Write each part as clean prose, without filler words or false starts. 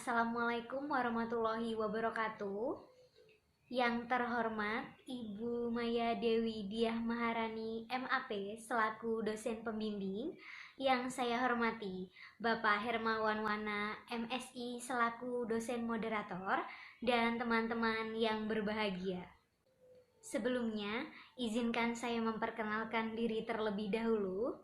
Assalamualaikum warahmatullahi wabarakatuh. Yang terhormat Ibu Maya Dewi Diah Maharani MAP selaku dosen pembimbing. Yang saya hormati Bapak Hermawan Wana MSI selaku dosen moderator dan teman-teman yang berbahagia. Sebelumnya, izinkan saya memperkenalkan diri terlebih dahulu.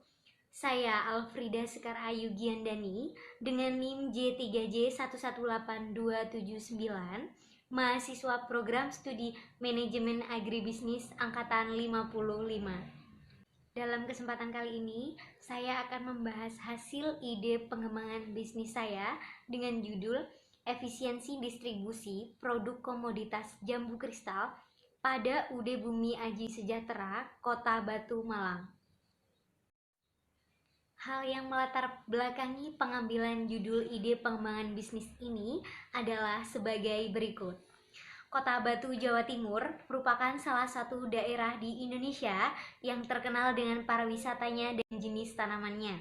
Saya Alfrida Sekar Ayu Giandani dengan NIM J3J118279, mahasiswa program studi manajemen agribisnis angkatan 55. Dalam kesempatan kali ini, saya akan membahas hasil ide pengembangan bisnis saya dengan judul Efisiensi Distribusi Produk Komoditas Jambu Kristal pada UD Bumi Aji Sejahtera, Kota Batu, Malang. Hal yang melatar belakangi pengambilan judul ide pengembangan bisnis ini adalah sebagai berikut. Kota Batu, Jawa Timur merupakan salah satu daerah di Indonesia yang terkenal dengan pariwisatanya dan jenis tanamannya.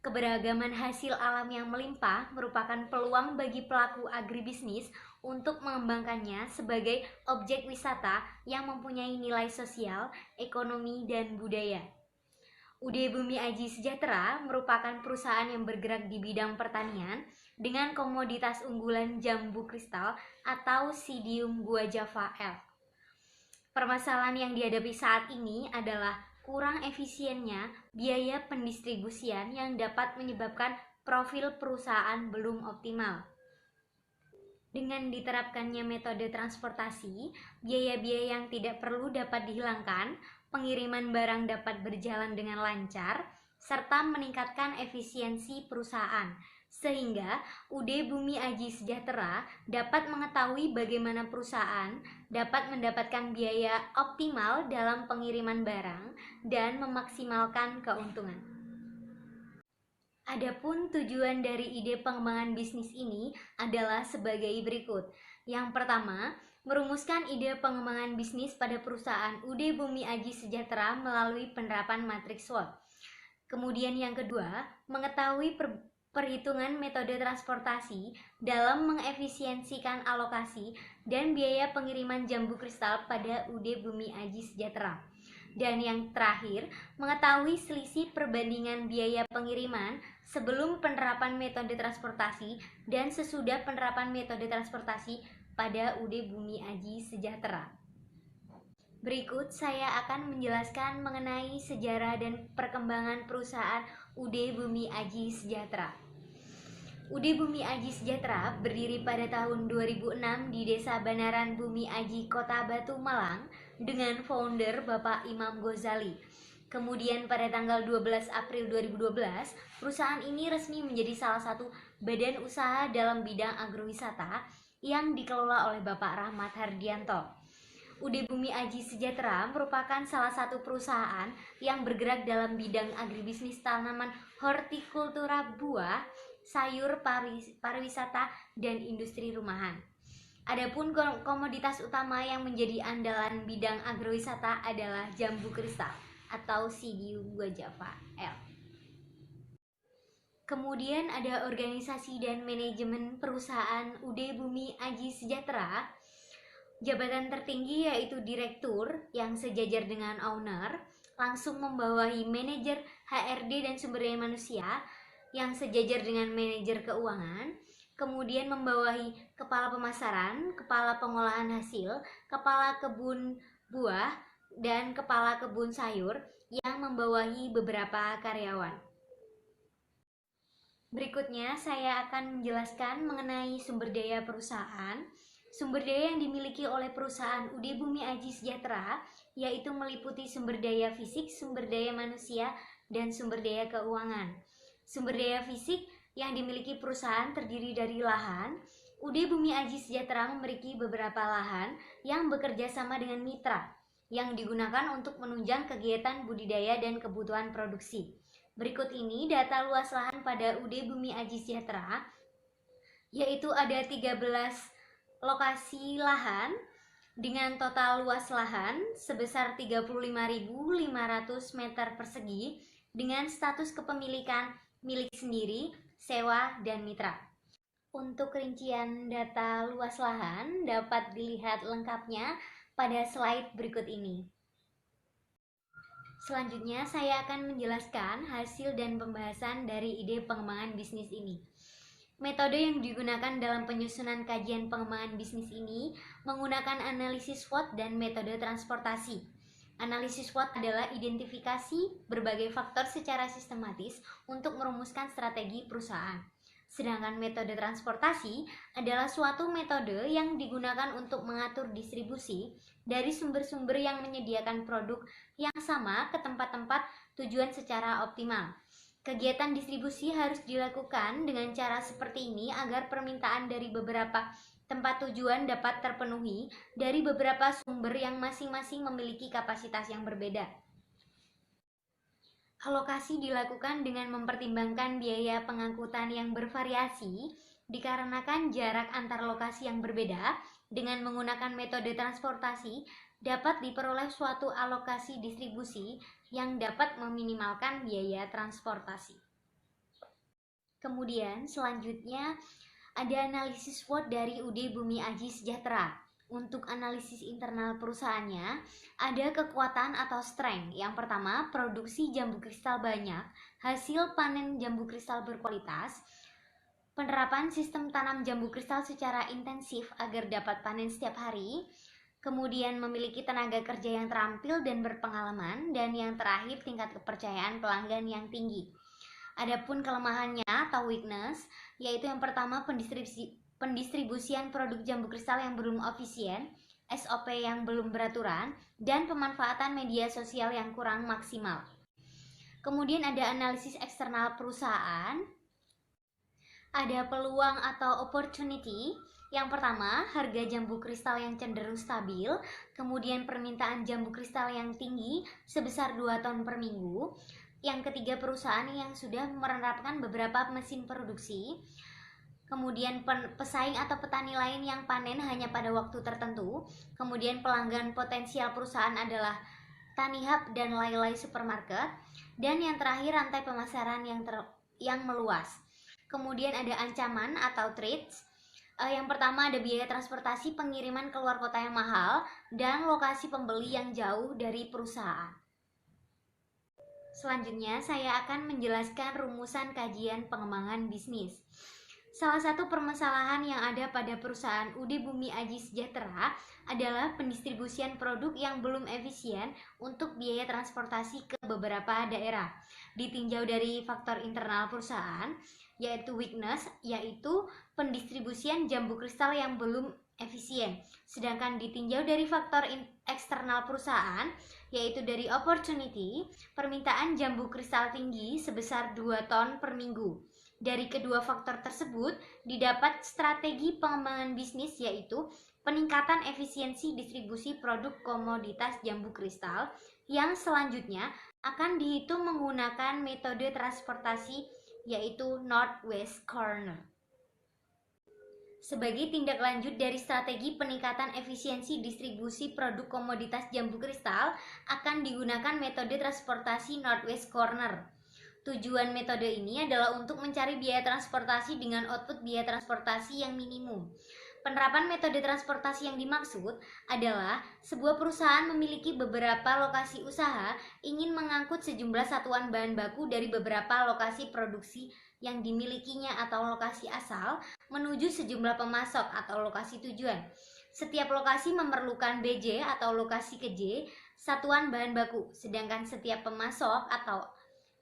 Keberagaman hasil alam yang melimpah merupakan peluang bagi pelaku agribisnis untuk mengembangkannya sebagai objek wisata yang mempunyai nilai sosial, ekonomi, dan budaya. UD Bumi Aji Sejahtera merupakan perusahaan yang bergerak di bidang pertanian dengan komoditas unggulan jambu kristal atau Psidium guajava L. Permasalahan yang dihadapi saat ini adalah kurang efisiennya biaya pendistribusian yang dapat menyebabkan profil perusahaan belum optimal. Dengan diterapkannya metode transportasi, biaya-biaya yang tidak perlu dapat dihilangkan, pengiriman barang dapat berjalan dengan lancar, serta meningkatkan efisiensi perusahaan, sehingga UD Bumi Aji Sejahtera dapat mengetahui bagaimana perusahaan dapat mendapatkan biaya optimal dalam pengiriman barang dan memaksimalkan keuntungan. Adapun tujuan dari ide pengembangan bisnis ini adalah sebagai berikut. Yang pertama, merumuskan ide pengembangan bisnis pada perusahaan UD Bumi Aji Sejahtera melalui penerapan matriks SWOT. Kemudian yang kedua, mengetahui perhitungan metode transportasi dalam mengefisiensikan alokasi dan biaya pengiriman jambu kristal pada UD Bumi Aji Sejahtera. Dan yang terakhir, mengetahui selisih perbandingan biaya pengiriman sebelum penerapan metode transportasi dan sesudah penerapan metode transportasi pada UD Bumi Aji Sejahtera. Berikut saya akan menjelaskan mengenai sejarah dan perkembangan perusahaan UD Bumi Aji Sejahtera. UD Bumi Aji Sejahtera berdiri pada tahun 2006 di Desa Banaran Bumi Aji, Kota Batu, Malang dengan founder Bapak Imam Ghazali. Kemudian pada tanggal 12 April 2012, perusahaan ini resmi menjadi salah satu badan usaha dalam bidang agrowisata yang dikelola oleh Bapak Rahmat Hardianto. UD Bumi Aji Sejahtera merupakan salah satu perusahaan yang bergerak dalam bidang agribisnis tanaman hortikultura buah, sayur, pariwisata, dan industri rumahan. Adapun komoditas utama yang menjadi andalan bidang agrowisata adalah jambu kristal atau Psidium guajava L. Kemudian ada organisasi dan manajemen perusahaan UD Bumi Aji Sejahtera. Jabatan tertinggi yaitu direktur yang sejajar dengan owner, langsung membawahi manajer HRD dan sumber daya manusia yang sejajar dengan manajer keuangan, kemudian membawahi kepala pemasaran, kepala pengolahan hasil, kepala kebun buah, dan kepala kebun sayur yang membawahi beberapa karyawan. Berikutnya saya akan menjelaskan mengenai sumber daya perusahaan. Sumber daya yang dimiliki oleh perusahaan UD Bumi Aji Sejahtera yaitu meliputi sumber daya fisik, sumber daya manusia, dan sumber daya keuangan. Sumber daya fisik yang dimiliki perusahaan terdiri dari lahan. UD Bumi Aji Sejahtera memiliki beberapa lahan yang bekerja sama dengan mitra yang digunakan untuk menunjang kegiatan budidaya dan kebutuhan produksi. Berikut ini data luas lahan pada UD Bumi Aji Sejahtera, yaitu ada 13 lokasi lahan dengan total luas lahan sebesar 35.500 meter persegi dengan status kepemilikan milik sendiri, sewa, dan mitra. Untuk rincian data luas lahan dapat dilihat lengkapnya pada slide berikut ini. Selanjutnya, saya akan menjelaskan hasil dan pembahasan dari ide pengembangan bisnis ini. Metode yang digunakan dalam penyusunan kajian pengembangan bisnis ini menggunakan analisis SWOT dan metode transportasi. Analisis SWOT adalah identifikasi berbagai faktor secara sistematis untuk merumuskan strategi perusahaan. Sedangkan metode transportasi adalah suatu metode yang digunakan untuk mengatur distribusi dari sumber-sumber yang menyediakan produk yang sama ke tempat-tempat tujuan secara optimal. Kegiatan distribusi harus dilakukan dengan cara seperti ini agar permintaan dari beberapa tempat tujuan dapat terpenuhi dari beberapa sumber yang masing-masing memiliki kapasitas yang berbeda. Alokasi dilakukan dengan mempertimbangkan biaya pengangkutan yang bervariasi dikarenakan jarak antar lokasi yang berbeda. Dengan menggunakan metode transportasi dapat diperoleh suatu alokasi distribusi yang dapat meminimalkan biaya transportasi. Kemudian selanjutnya ada analisis SWOT dari UD Bumi Aji Sejahtera. Untuk analisis internal perusahaannya, ada kekuatan atau strength. Yang pertama, produksi jambu kristal banyak, hasil panen jambu kristal berkualitas, penerapan sistem tanam jambu kristal secara intensif agar dapat panen setiap hari, kemudian memiliki tenaga kerja yang terampil dan berpengalaman, dan yang terakhir tingkat kepercayaan pelanggan yang tinggi. Adapun kelemahannya atau weakness, yaitu yang pertama pendistribusian produk jambu kristal yang belum efisien, SOP yang belum beraturan, dan pemanfaatan media sosial yang kurang maksimal. Kemudian ada analisis eksternal perusahaan. Ada peluang atau opportunity. Yang pertama, harga jambu kristal yang cenderung stabil, kemudian permintaan jambu kristal yang tinggi sebesar 2 ton per minggu. Yang ketiga, perusahaan yang sudah menerapkan beberapa mesin produksi. Kemudian pesaing atau petani lain yang panen hanya pada waktu tertentu. Kemudian pelanggan potensial perusahaan adalah Tanihub dan Lailai Supermarket. Dan yang terakhir, rantai pemasaran yang meluas. Kemudian ada ancaman atau threats. Yang pertama ada biaya transportasi pengiriman keluar kota yang mahal dan lokasi pembeli yang jauh dari perusahaan. Selanjutnya saya akan menjelaskan rumusan kajian pengembangan bisnis. Salah satu permasalahan yang ada pada perusahaan UD Bumi Aji Sejahtera adalah pendistribusian produk yang belum efisien untuk biaya transportasi ke beberapa daerah. Ditinjau dari faktor internal perusahaan, yaitu weakness, yaitu pendistribusian jambu kristal yang belum efisien. Sedangkan ditinjau dari faktor eksternal perusahaan, yaitu dari opportunity, permintaan jambu kristal tinggi sebesar 2 ton per minggu. Dari kedua faktor tersebut didapat strategi pengembangan bisnis, yaitu peningkatan efisiensi distribusi produk komoditas jambu kristal yang selanjutnya akan dihitung menggunakan metode transportasi, yaitu Northwest Corner. Sebagai tindak lanjut dari strategi peningkatan efisiensi distribusi produk komoditas jambu kristal akan digunakan metode transportasi Northwest Corner. Tujuan metode ini adalah untuk mencari biaya transportasi dengan output biaya transportasi yang minimum. Penerapan metode transportasi yang dimaksud adalah sebuah perusahaan memiliki beberapa lokasi usaha, ingin mengangkut sejumlah satuan bahan baku dari beberapa lokasi produksi yang dimilikinya atau lokasi asal menuju sejumlah pemasok atau lokasi tujuan. Setiap lokasi memerlukan BJ atau lokasi KJ, satuan bahan baku, sedangkan setiap pemasok atau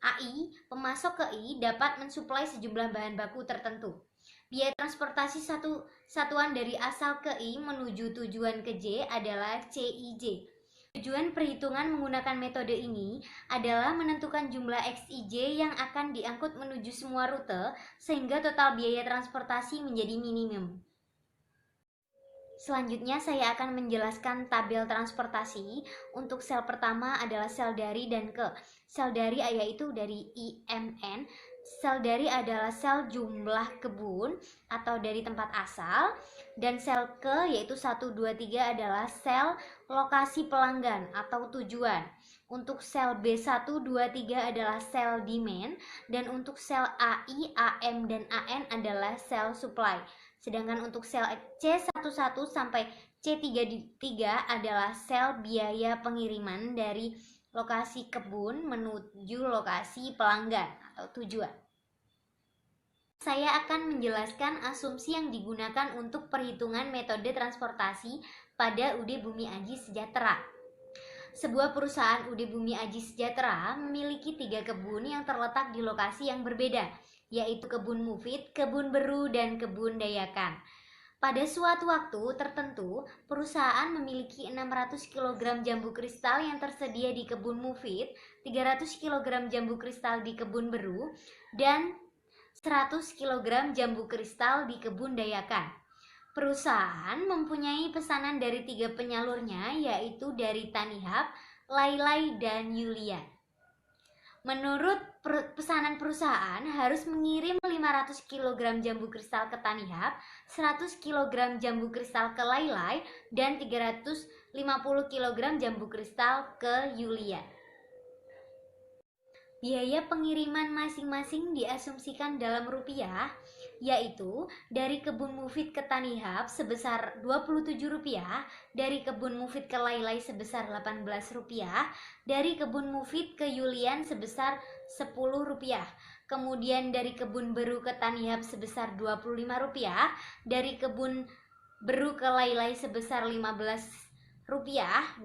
AI, pemasok ke I dapat mensuplai sejumlah bahan baku tertentu. Biaya transportasi satuan dari asal ke I menuju tujuan ke J adalah CIJ. Tujuan perhitungan menggunakan metode ini adalah menentukan jumlah XIJ yang akan diangkut menuju semua rute sehingga total biaya transportasi menjadi minimum. Selanjutnya saya akan menjelaskan tabel transportasi. Untuk sel pertama adalah sel dari dan ke. Sel dari yaitu dari IMN. Sel dari adalah sel jumlah kebun atau dari tempat asal. Dan sel ke yaitu 1, 2, 3 adalah sel lokasi pelanggan atau tujuan. Untuk sel B1, 2, 3 adalah sel demand, dan untuk sel AI, AM, dan AN adalah sel supply. Sedangkan untuk sel C11 sampai C33 adalah sel biaya pengiriman dari lokasi kebun menuju lokasi pelanggan atau tujuan. Saya akan menjelaskan asumsi yang digunakan untuk perhitungan metode transportasi pada UD Bumi Aji Sejahtera. Sebuah perusahaan UD Bumi Aji Sejahtera memiliki 3 kebun yang terletak di lokasi yang berbeda, yaitu Kebun Mufid, Kebun Beru, dan Kebun Dayakan. Pada suatu waktu tertentu, perusahaan memiliki 600 kg jambu kristal yang tersedia di Kebun Mufid, 300 kg jambu kristal di Kebun Beru, dan 100 kg jambu kristal di Kebun Dayakan. Perusahaan mempunyai pesanan dari 3 penyalurnya, yaitu dari Tanihub, Lailai, dan Yulian. Menurut pesanan perusahaan harus mengirim 500 kg jambu kristal ke Tanihub, 100 kg jambu kristal ke Lailai, dan 350 kg jambu kristal ke Yulian. Biaya pengiriman masing-masing diasumsikan dalam rupiah, yaitu dari Kebun Mufid ke Tanihub sebesar Rp27, dari Kebun Mufid ke Lailai sebesar Rp18, dari Kebun Mufid ke Yulian sebesar Rp10, kemudian dari Kebun Beru ke Tanihub sebesar Rp25, dari Kebun Beru ke Lailai sebesar Rp15,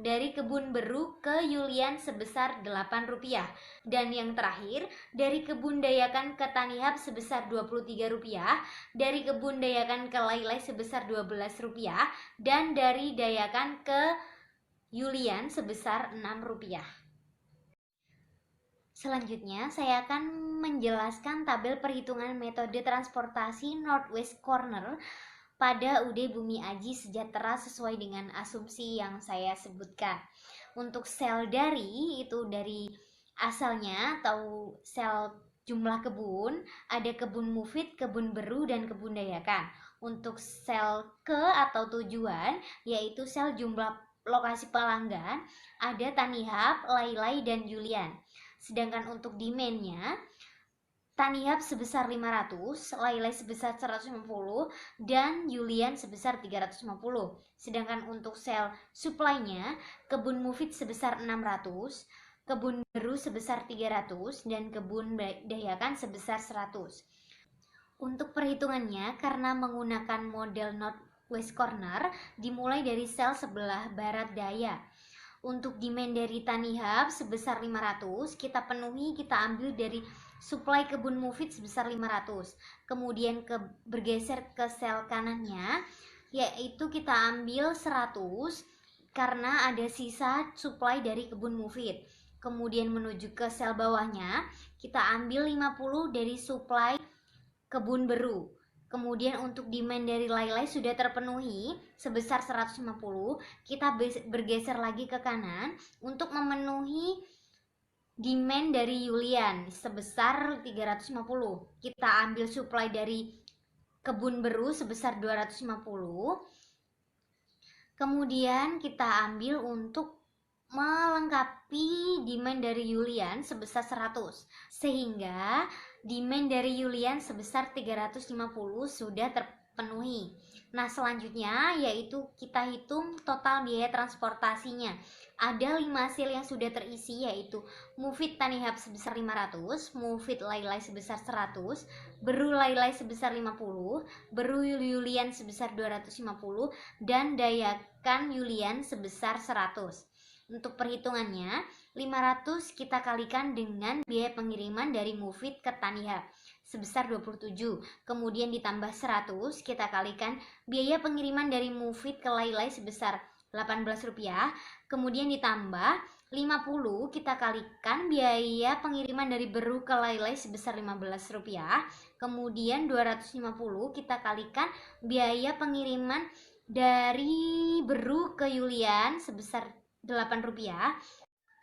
dari Kebun Beru ke Yulian sebesar Rp8, dan yang terakhir dari Kebun Dayakan ke Tanihub sebesar Rp23, dari Kebun Dayakan ke Lailai sebesar Rp12, dan dari Dayakan ke Yulian sebesar Rp6. Selanjutnya saya akan menjelaskan tabel perhitungan metode transportasi Northwest Corner pada UD Bumi Aji Sejahtera sesuai dengan asumsi yang saya sebutkan. Untuk sel dari, itu dari asalnya atau sel jumlah kebun, ada Kebun Mufid, Kebun Beru, dan Kebun Dayakan. Untuk sel ke atau tujuan, yaitu sel jumlah lokasi pelanggan, ada Tanihub, Lailai, dan Yulian. Sedangkan untuk demand-nya, Tanihub sebesar 500, Lailai sebesar 150, dan Yulian sebesar 350. Sedangkan untuk sel supply-nya, Kebun Mufid sebesar 600, Kebun Beru sebesar 300, dan Kebun Dayakan sebesar 100. Untuk perhitungannya, karena menggunakan model Northwest Corner, dimulai dari sel sebelah barat daya. Untuk demand dari Tanihub sebesar 500, kita penuhi, kita ambil dari supply Kebun Mufid sebesar 500. Kemudian bergeser ke sel kanannya, yaitu kita ambil 100 karena ada sisa supply dari Kebun Mufid. Kemudian menuju ke sel bawahnya, kita ambil 50 dari supply Kebun Beru. Kemudian untuk demand dari Lailai sudah terpenuhi sebesar 150, kita bergeser lagi ke kanan untuk memenuhi demand dari Yulian sebesar 350. Kita ambil supply dari Kebun Beru sebesar 250. Kemudian kita ambil untuk melengkapi demand dari Yulian sebesar 100. Sehingga demand dari Yulian sebesar 350 sudah terpenuhi. Nah, selanjutnya yaitu kita hitung total biaya transportasinya. Ada 5 sel yang sudah terisi, yaitu Mufid Tanihub sebesar 500, Mufid Lailai sebesar 100, Beru Lailai sebesar 50, Beru Yulian sebesar 250, dan Dayakan Yulian sebesar 100. Untuk perhitungannya, 500 kita kalikan dengan biaya pengiriman dari Mufid ke Tanihub sebesar 27. Kemudian ditambah 100 kita kalikan biaya pengiriman dari Mufid ke Lailai sebesar Rp18. Kemudian ditambah 50 kita kalikan biaya pengiriman dari Beru ke Lailai sebesar Rp15. Kemudian 250 kita kalikan biaya pengiriman dari Beru ke Yulian sebesar Rp8.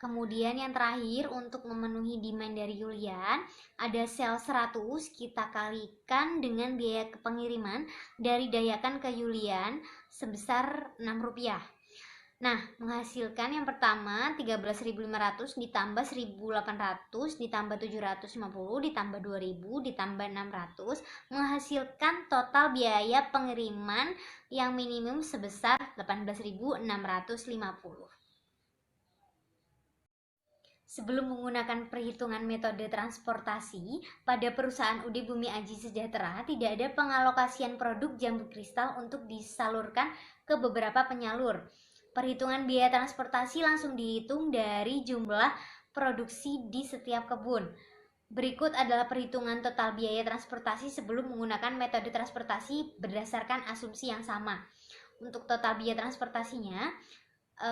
Kemudian yang terakhir, untuk memenuhi demand dari Yulian, ada sel 100 kita kalikan dengan biaya pengiriman dari Dayakan ke Yulian sebesar Rp6. Nah, menghasilkan yang pertama 13.500 ditambah 1.800 ditambah 750 ditambah 2.000 ditambah 600 menghasilkan total biaya pengiriman yang minimum sebesar 18.650. Sebelum menggunakan perhitungan metode transportasi, pada perusahaan UD Bumi Aji Sejahtera tidak ada pengalokasian produk jambu kristal untuk disalurkan ke beberapa penyalur. Perhitungan biaya transportasi langsung dihitung dari jumlah produksi di setiap kebun. Berikut adalah perhitungan total biaya transportasi sebelum menggunakan metode transportasi berdasarkan asumsi yang sama. Untuk total biaya transportasinya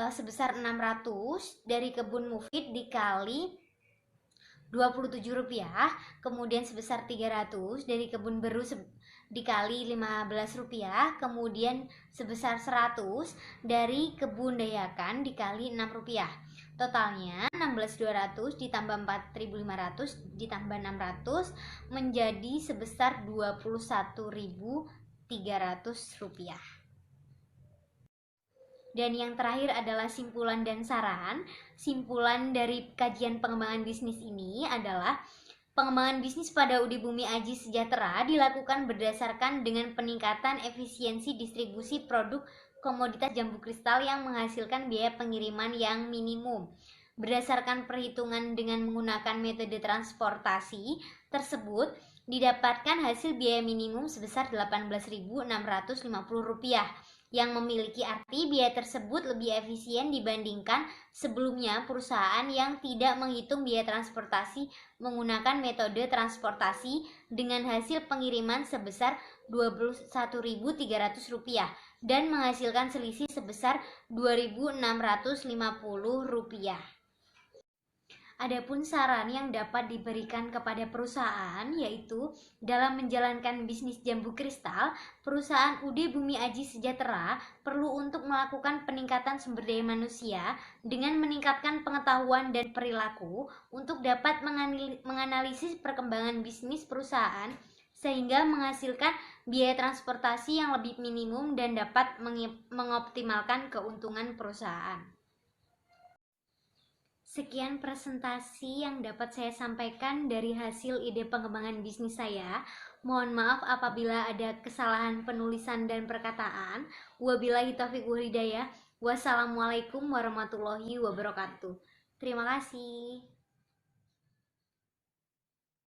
sebesar 600 dari kebun Mufid dikali Rp27, kemudian sebesar 300 dari kebun Beru dikali Rp15, kemudian sebesar 100 dari kebun Dayakan dikali Rp6. Totalnya 16.200 ditambah 4.500 ditambah 600 menjadi sebesar Rp21.300. Dan yang terakhir adalah simpulan dan saran. Simpulan dari kajian pengembangan bisnis ini adalah pengembangan bisnis pada UD Bumi Aji Sejahtera dilakukan berdasarkan dengan peningkatan efisiensi distribusi produk komoditas jambu kristal yang menghasilkan biaya pengiriman yang minimum. Berdasarkan perhitungan dengan menggunakan metode transportasi tersebut, didapatkan hasil biaya minimum sebesar Rp18.650 yang memiliki arti biaya tersebut lebih efisien dibandingkan sebelumnya perusahaan yang tidak menghitung biaya transportasi menggunakan metode transportasi dengan hasil pengiriman sebesar Rp21.300 dan menghasilkan selisih sebesar Rp2.650. Adapun saran yang dapat diberikan kepada perusahaan yaitu dalam menjalankan bisnis jambu kristal, perusahaan UD Bumi Aji Sejahtera perlu untuk melakukan peningkatan sumber daya manusia dengan meningkatkan pengetahuan dan perilaku untuk dapat menganalisis perkembangan bisnis perusahaan sehingga menghasilkan biaya transportasi yang lebih minimum dan dapat mengoptimalkan keuntungan perusahaan. Sekian presentasi yang dapat saya sampaikan dari hasil ide pengembangan bisnis saya. Mohon maaf apabila ada kesalahan penulisan dan perkataan. Wabillahi taufiq wal hidayah. Wassalamualaikum warahmatullahi wabarakatuh. Terima kasih.